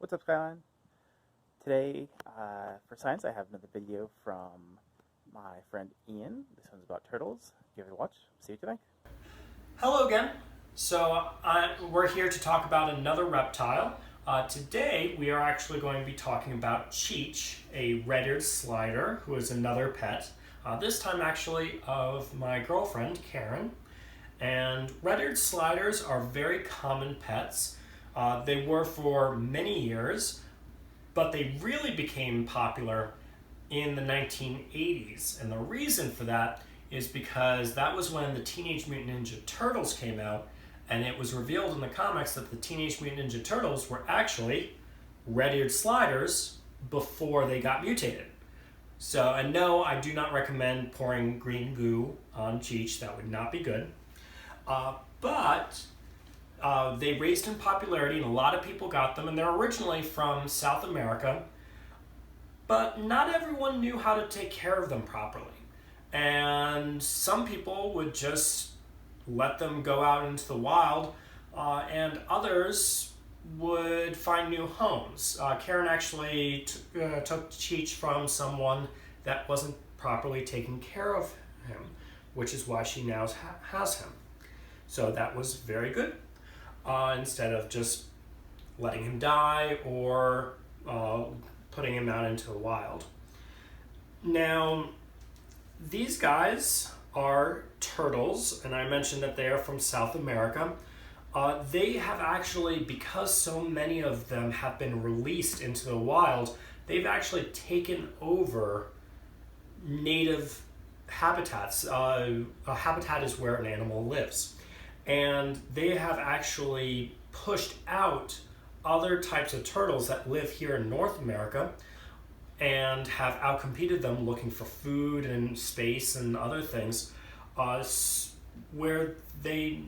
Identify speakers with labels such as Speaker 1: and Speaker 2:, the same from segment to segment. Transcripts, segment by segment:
Speaker 1: What's up, Skyline? Today, for science, I have another video from my friend Ian. This one's about turtles. Give it a watch. See what you think.
Speaker 2: Hello again. We're here to talk about another reptile. Today, we are actually going to be talking about Cheech, a red-eared slider, who is another pet. This time, actually, of my girlfriend, Karen. And red-eared sliders are very common pets. They were for many years, but they really became popular in the 1980s. And the reason for that is because that was when the Teenage Mutant Ninja Turtles came out, and it was revealed in the comics that the Teenage Mutant Ninja Turtles were actually red-eared sliders before they got mutated. And no, I do not recommend pouring green goo on Cheech. That would not be good. But they raised in popularity, and a lot of people got them, and they're originally from South America, but not everyone knew how to take care of them properly. And some people would just let them go out into the wild, and others would find new homes. Karen actually took Cheech from someone that wasn't properly taking care of him, which is why she now has him. So that was very good. Instead of just letting him die or putting him out into the wild. Now, these guys are turtles, and I mentioned that they are from South America. They have actually, because so many of them have been released into the wild, they've actually taken over native habitats. A habitat is where an animal lives. And they have actually pushed out other types of turtles that live here in North America and have outcompeted them looking for food and space and other things where they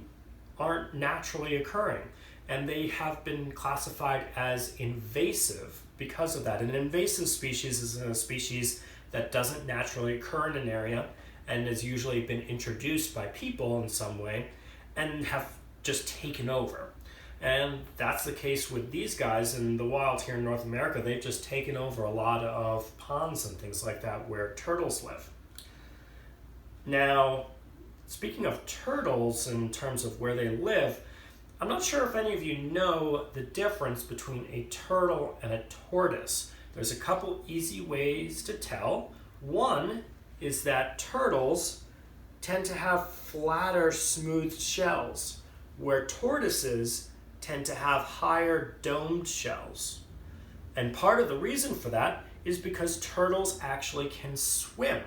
Speaker 2: aren't naturally occurring. And they have been classified as invasive because of that. An invasive species is a species that doesn't naturally occur in an area and has usually been introduced by people in some way and have just taken over. And that's the case with these guys in the wild here in North America. They've just taken over a lot of ponds and things like that where turtles live. Now, speaking of turtles in terms of where they live, I'm not sure if any of you know the difference between a turtle and a tortoise. There's a couple easy ways to tell. One is that turtles tend to have flatter, smooth shells, where tortoises tend to have higher domed shells. And part of the reason for that is because turtles actually can swim.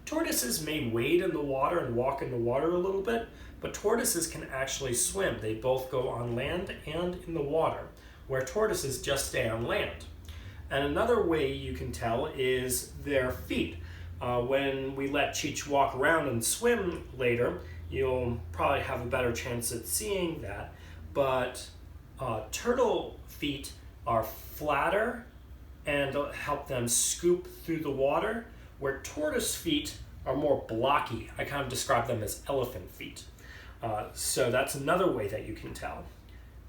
Speaker 2: Tortoises may wade in the water and walk in the water a little bit, but tortoises can actually swim. They both go on land and in the water, where tortoises just stay on land. And another way you can tell is their feet. When we let Cheech walk around and swim later, you'll probably have a better chance at seeing that. But turtle feet are flatter and help them scoop through the water, where tortoise feet are more blocky. I kind of describe them as elephant feet. So that's another way that you can tell.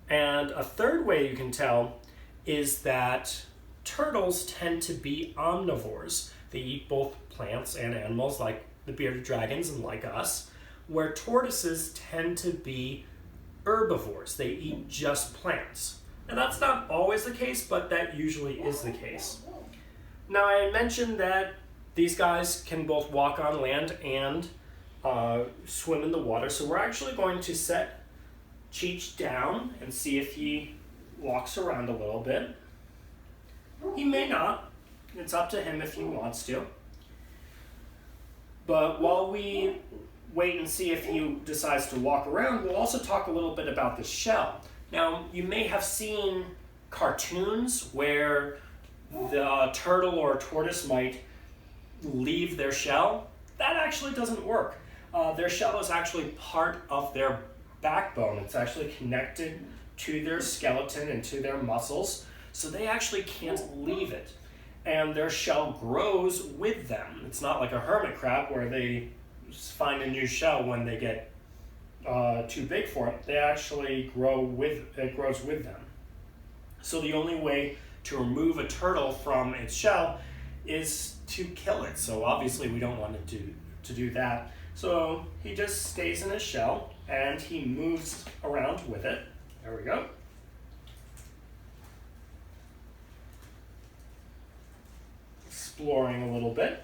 Speaker 2: And a third way you can tell is that turtles tend to be omnivores. They eat both plants and animals like the bearded dragons and like us, where tortoises tend to be herbivores. They eat just plants. And that's not always the case, but that usually is the case. Now, I mentioned that these guys can both walk on land and swim in the water, so we're actually going to set Cheech down and see if he walks around a little bit. He may not. It's up to him if he wants to. But while we wait and see if he decides to walk around, we'll also talk a little bit about the shell. Now, you may have seen cartoons where the turtle or tortoise might leave their shell. That actually doesn't work. Their shell is actually part of their backbone. It's actually connected to their skeleton and to their muscles, so they actually can't leave it. And their shell grows with them. It's not like a hermit crab where they find a new shell when they get too big for it. They actually grows with them. So the only way to remove a turtle from its shell is to kill it. So obviously we don't want to do that. So he just stays in his shell and he moves around with it. There we go. Exploring a little bit.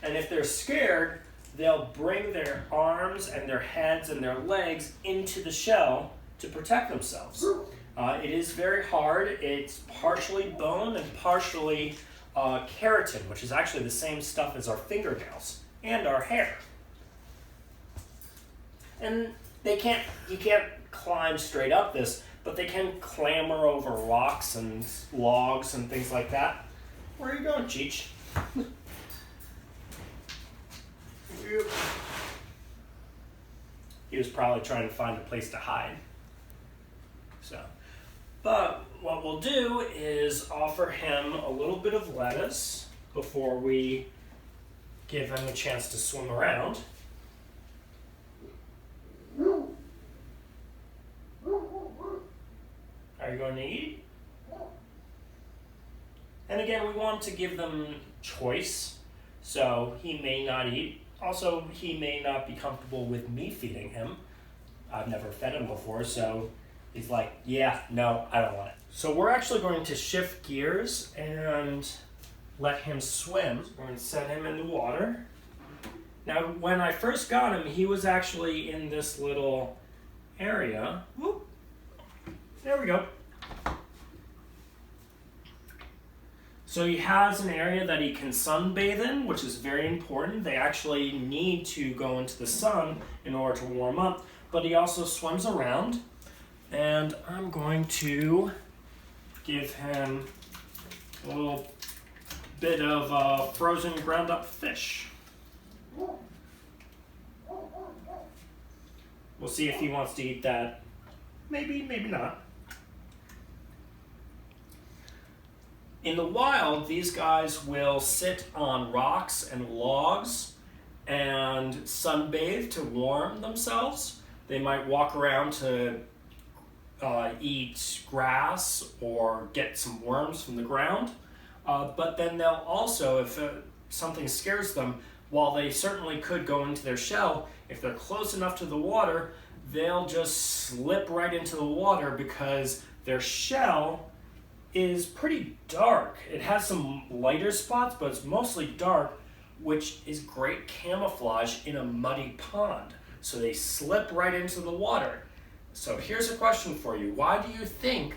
Speaker 2: And if they're scared, they'll bring their arms and their heads and their legs into the shell to protect themselves. It is very hard. It's partially bone and partially keratin, which is actually the same stuff as our fingernails and our hair. And you can't climb straight up this, but they can clamber over rocks and logs and things like that. Where are you going, Cheech? He was probably trying to find a place to hide. But what we'll do is offer him a little bit of lettuce before we give him a chance to swim around. Are you going to eat? And again, we want to give them choice, so he may not eat. Also, he may not be comfortable with me feeding him. I've never fed him before, so he's like, yeah, no, I don't want it. So we're actually going to shift gears and let him swim. We're going to set him in the water. Now, when I first got him, he was actually in this little area. Whoop. There we go. So he has an area that he can sunbathe in, which is very important. They actually need to go into the sun in order to warm up, but he also swims around. And I'm going to give him a little bit of frozen ground up fish. We'll see if he wants to eat that. Maybe, maybe not. In the wild, these guys will sit on rocks and logs and sunbathe to warm themselves. They might walk around to eat grass or get some worms from the ground. But then they'll also, if something scares them, while they certainly could go into their shell, if they're close enough to the water, they'll just slip right into the water because their shell is pretty dark. It has some lighter spots, but it's mostly dark, which is great camouflage in a muddy pond. So they slip right into the water. So here's a question for you. Why do you think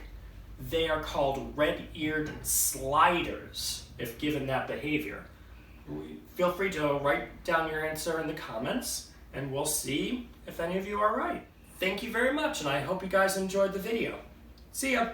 Speaker 2: they are called red-eared sliders if given that behavior? Feel free to write down your answer in the comments and we'll see if any of you are right. Thank you very much, and I hope you guys enjoyed the video. See ya!